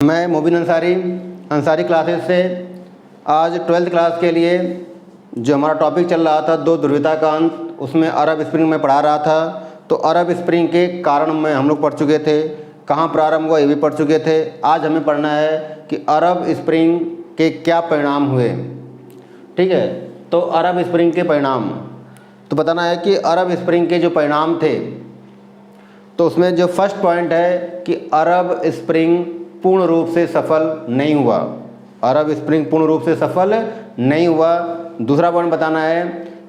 मैं मुबीन अंसारी क्लासेस से आज 12th क्लास के लिए जो हमारा टॉपिक चल रहा था दो ध्रुवीयता का अंत, उसमें अरब स्प्रिंग में पढ़ा रहा था। तो अरब स्प्रिंग के कारण में हम लोग पढ़ चुके थे, कहाँ प्रारंभ हुआ ये भी पढ़ चुके थे। आज हमें पढ़ना है कि अरब स्प्रिंग के क्या परिणाम हुए। ठीक है, तो अरब स्प्रिंग के परिणाम तो बताना है कि अरब स्प्रिंग के जो परिणाम थे, तो उसमें जो फर्स्ट पॉइंट है कि अरब स्प्रिंग पूर्ण रूप से सफल नहीं हुआ। अरब स्प्रिंग पूर्ण रूप से सफल नहीं हुआ। दूसरा पॉइंट बताना है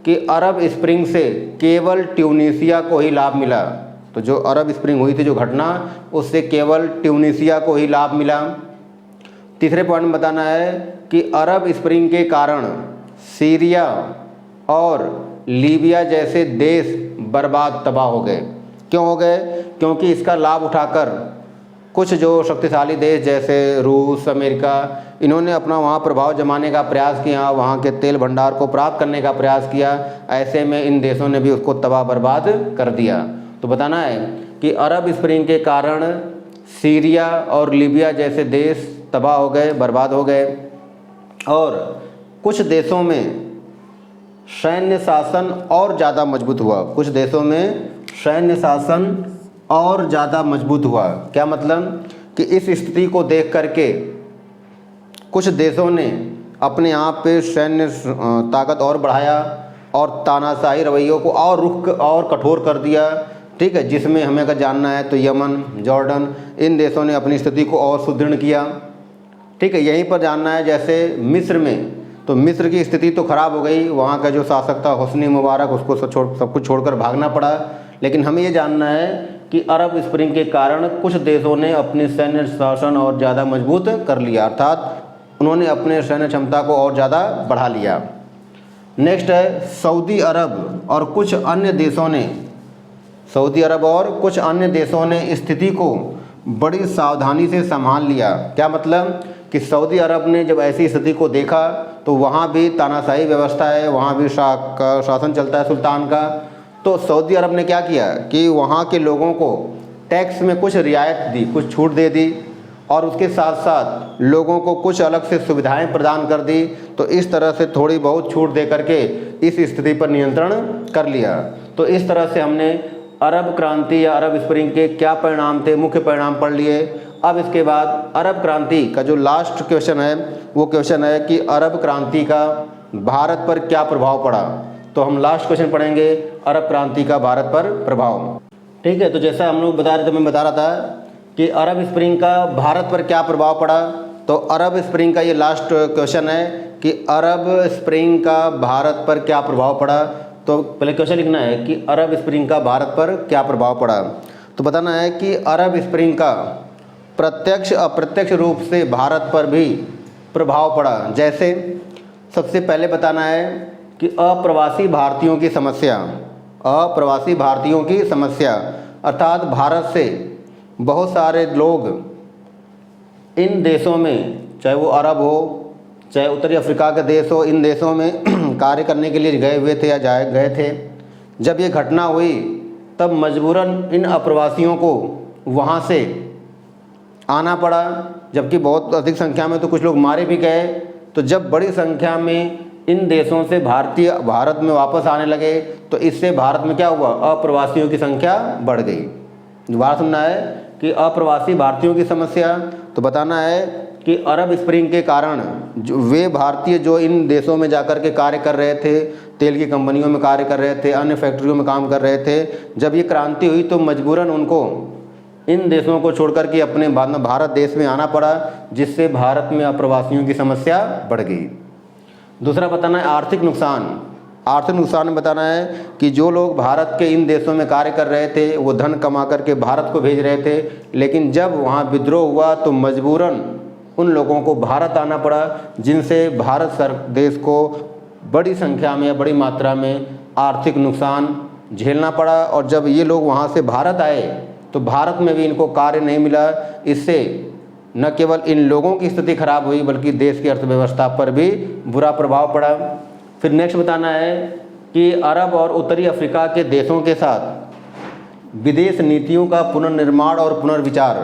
कि अरब स्प्रिंग से केवल ट्यूनीशिया को ही लाभ मिला। तो जो अरब स्प्रिंग हुई थी जो घटना, उससे केवल ट्यूनीशिया को ही लाभ मिला। तीसरे पॉइंट में बताना है कि अरब स्प्रिंग के कारण सीरिया और लीबिया जैसे देश बर्बाद तबाह हो गए। क्यों हो गए? क्योंकि इसका लाभ उठाकर कुछ जो शक्तिशाली देश जैसे रूस, अमेरिका, इन्होंने अपना वहाँ प्रभाव जमाने का प्रयास किया, वहाँ के तेल भंडार को प्राप्त करने का प्रयास किया। ऐसे में इन देशों ने भी उसको तबाह बर्बाद कर दिया। तो बताना है कि अरब स्प्रिंग के कारण सीरिया और लीबिया जैसे देश तबाह हो गए, बर्बाद हो गए, और कुछ देशों में सैन्य शासन और ज़्यादा मजबूत हुआ। कुछ देशों में सैन्य शासन और ज़्यादा मजबूत हुआ। क्या मतलब कि इस स्थिति को देख करके कुछ देशों ने अपने यहाँ पे सैन्य ताकत और बढ़ाया और तानाशाही रवैयों को और रुख और कठोर कर दिया। ठीक है, जिसमें हमें अगर जानना है तो यमन, जॉर्डन, इन देशों ने अपनी स्थिति को और सुदृढ़ किया। ठीक है, यहीं पर जानना है जैसे मिस्र में, तो मिस्र की स्थिति तो खराब हो गई, वहाँ का जो शासक था हुस्नी मुबारक, उसको सब कुछ छोड़कर भागना पड़ा। लेकिन हमें ये जानना है कि अरब स्प्रिंग के कारण कुछ देशों ने अपनी सैन्य शासन और ज़्यादा मजबूत कर लिया, अर्थात उन्होंने अपने सैन्य क्षमता को और ज़्यादा बढ़ा लिया। नेक्स्ट है सऊदी अरब और कुछ अन्य देशों ने, सऊदी अरब और कुछ अन्य देशों ने स्थिति को बड़ी सावधानी से संभाल लिया। क्या मतलब कि सऊदी अरब ने जब ऐसी स्थिति को देखा तो वहाँ भी तानाशाही व्यवस्था है, वहाँ भी शासन चलता है सुल्तान का। तो सऊदी अरब ने क्या किया कि वहाँ के लोगों को टैक्स में कुछ रियायत दी, कुछ छूट दे दी, और उसके साथ साथ लोगों को कुछ अलग से सुविधाएं प्रदान कर दी। तो इस तरह से थोड़ी बहुत छूट दे करके इस स्थिति पर नियंत्रण कर लिया। तो इस तरह से हमने अरब क्रांति या अरब स्प्रिंग के क्या परिणाम थे, मुख्य परिणाम पढ़ लिए। अब इसके बाद अरब क्रांति का जो लास्ट क्वेश्चन है वो क्वेश्चन है कि अरब क्रांति का भारत पर क्या प्रभाव पड़ा। तो हम लास्ट क्वेश्चन पढ़ेंगे, अरब क्रांति का भारत पर प्रभाव। ठीक है, तो जैसा हम लोग बता रहे थे, मैं बता रहा था कि अरब स्प्रिंग का भारत पर क्या प्रभाव पड़ा। तो अरब स्प्रिंग का ये लास्ट क्वेश्चन है कि अरब स्प्रिंग का भारत पर क्या प्रभाव पड़ा। तो पहले क्वेश्चन लिखना है कि अरब स्प्रिंग का भारत पर क्या प्रभाव पड़ा। तो बताना है कि अरब स्प्रिंग का प्रत्यक्ष अप्रत्यक्ष रूप से भारत पर भी प्रभाव पड़ा। जैसे सबसे पहले बताना है कि अप्रवासी भारतीयों की समस्या, अप्रवासी भारतीयों की समस्या, अर्थात भारत से बहुत सारे लोग इन देशों में, चाहे वो अरब हो, चाहे उत्तरी अफ्रीका के देश हो, इन देशों में कार्य करने के लिए गए हुए थे या गए थे। जब ये घटना हुई तब मजबूरन इन अप्रवासियों को वहाँ से आना पड़ा, जबकि बहुत अधिक संख्या में तो कुछ लोग मारे भी गए। तो जब बड़ी संख्या में इन देशों से भारत में वापस आने लगे तो इससे भारत में क्या हुआ, अप्रवासियों की संख्या बढ़ गई। दोबारा सुनना है कि अप्रवासी भारतीयों की समस्या। तो बताना है कि अरब स्प्रिंग के कारण जो वे भारतीय जो इन देशों में जाकर के कार्य कर रहे थे, तेल की कंपनियों में कार्य कर रहे थे, अन्य फैक्ट्रियों में काम कर रहे थे, जब ये क्रांति हुई तो मजबूरन उनको इन देशों को छोड़कर के अपने भारत देश में आना पड़ा, जिससे भारत में अप्रवासियों की समस्या बढ़ गई। दूसरा बताना है आर्थिक नुकसान। आर्थिक नुकसान में बताना है कि जो लोग भारत के इन देशों में कार्य कर रहे थे वो धन कमा करके भारत को भेज रहे थे, लेकिन जब वहाँ विद्रोह हुआ तो मजबूरन उन लोगों को भारत आना पड़ा, जिनसे भारत देश को बड़ी संख्या में, बड़ी मात्रा में आर्थिक नुकसान झेलना पड़ा। और जब ये लोग वहाँ से भारत आए तो भारत में भी इनको कार्य नहीं मिला। इससे न केवल इन लोगों की स्थिति खराब हुई बल्कि देश की अर्थव्यवस्था पर भी बुरा प्रभाव पड़ा। फिर नेक्स्ट बताना है कि अरब और उत्तरी अफ्रीका के देशों के साथ विदेश नीतियों का पुनर्निर्माण और पुनर्विचार,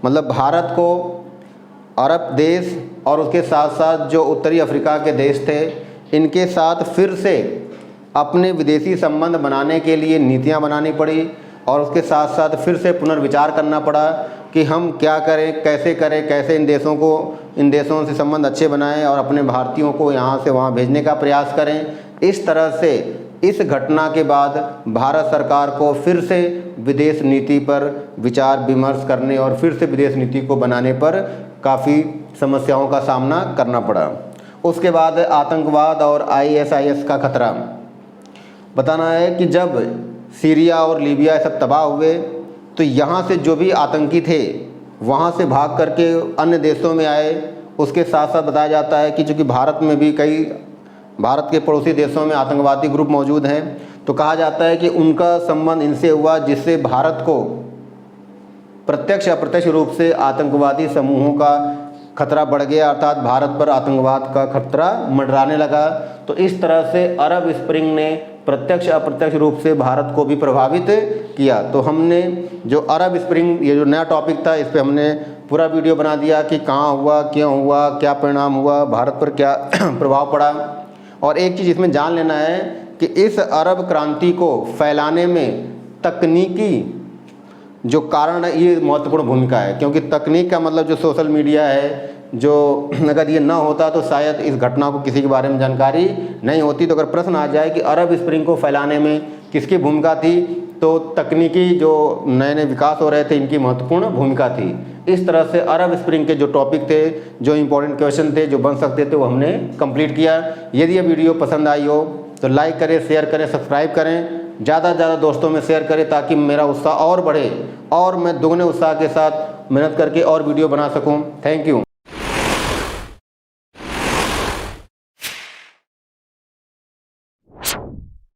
मतलब भारत को अरब देश और उसके साथ साथ जो उत्तरी अफ्रीका के देश थे, इनके साथ फिर से अपने विदेशी संबंध बनाने के लिए नीतियां बनानी पड़ी और उसके साथ साथ फिर से पुनर्विचार करना पड़ा कि हम क्या करें, कैसे इन देशों से संबंध अच्छे बनाएं और अपने भारतीयों को यहाँ से वहाँ भेजने का प्रयास करें। इस तरह से इस घटना के बाद भारत सरकार को फिर से विदेश नीति पर विचार विमर्श करने और फिर से विदेश नीति को बनाने पर काफ़ी समस्याओं का सामना करना पड़ा। उसके बाद आतंकवाद और ISIS का खतरा। बताना है कि जब सीरिया और लीबिया सब तबाह हुए तो यहाँ से जो भी आतंकी थे वहाँ से भाग करके अन्य देशों में आए। उसके साथ साथ बताया जाता है कि चूँकि भारत में भी कई भारत के पड़ोसी देशों में आतंकवादी ग्रुप मौजूद हैं, तो कहा जाता है कि उनका संबंध इनसे हुआ जिससे भारत को प्रत्यक्ष अप्रत्यक्ष रूप से आतंकवादी समूहों का खतरा बढ़ गया, अर्थात भारत पर आतंकवाद का खतरा मंडराने लगा। तो इस तरह से अरब स्प्रिंग ने प्रत्यक्ष अप्रत्यक्ष रूप से भारत को भी प्रभावित किया। तो हमने जो अरब स्प्रिंग, ये जो नया टॉपिक था, इस पे हमने पूरा वीडियो बना दिया कि कहाँ हुआ, क्यों हुआ, क्या परिणाम हुआ, भारत पर क्या प्रभाव पड़ा। और एक चीज़ इसमें जान लेना है कि इस अरब क्रांति को फैलाने में तकनीकी जो कारण है ये महत्वपूर्ण भूमिका है, क्योंकि तकनीक का मतलब जो सोशल मीडिया है, जो अगर ये ना होता तो शायद इस घटना को किसी के बारे में जानकारी नहीं होती। तो अगर प्रश्न आ जाए कि अरब स्प्रिंग को फैलाने में किसकी भूमिका थी, तो तकनीकी जो नए नए विकास हो रहे थे इनकी महत्वपूर्ण भूमिका थी। इस तरह से अरब स्प्रिंग के जो टॉपिक थे, जो इंपॉर्टेंट क्वेश्चन थे, जो बन सकते थे, वो हमने कंप्लीट किया। यदि ये वीडियो पसंद आई हो तो लाइक करें, शेयर करें, सब्सक्राइब करें, ज़्यादा से ज़्यादा दोस्तों में शेयर करें ताकि मेरा उत्साह और बढ़े और मैं दोगुने उत्साह के साथ मेहनत करके और वीडियो बना सकूं। Thank you.